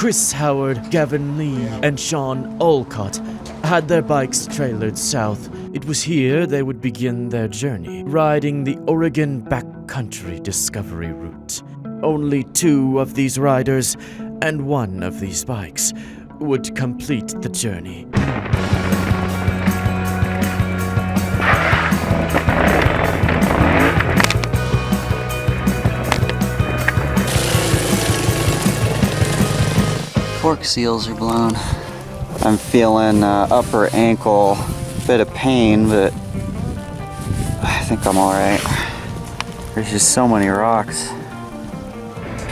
Chris Howard, Gavin Lee, and Sean Olcott had their bikes trailered south. It was here they would begin their journey, riding the Oregon backcountry discovery route. Only 2 of these riders and 1 of these bikes would complete the journey. Fork seals are blown. I'm feeling upper ankle, bit of pain, but I think I'm all right. There's just so many rocks.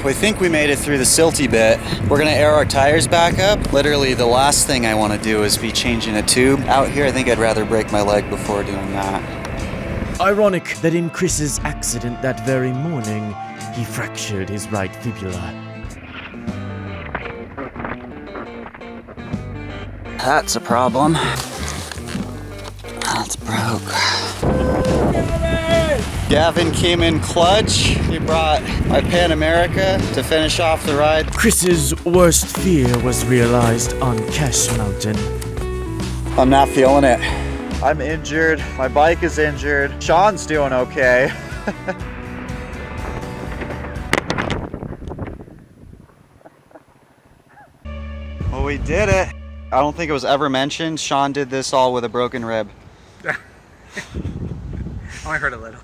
We think we made it through the silty bit. We're gonna air our tires back up. Literally the last thing I wanna do is be changing a tube. Out here, I think I'd rather break my leg before doing that. Ironic that in Chris's accident that very morning, he fractured his right fibula. That's a problem. That's broke. Gavin came in clutch. He brought my Pan America to finish off the ride. Chris's worst fear was realized on Cache Mountain. I'm not feeling it. I'm injured. My bike is injured. Sean's doing okay. Well, we did it. I don't think it was ever mentioned. Sean did this all with a broken rib. I hurt a little.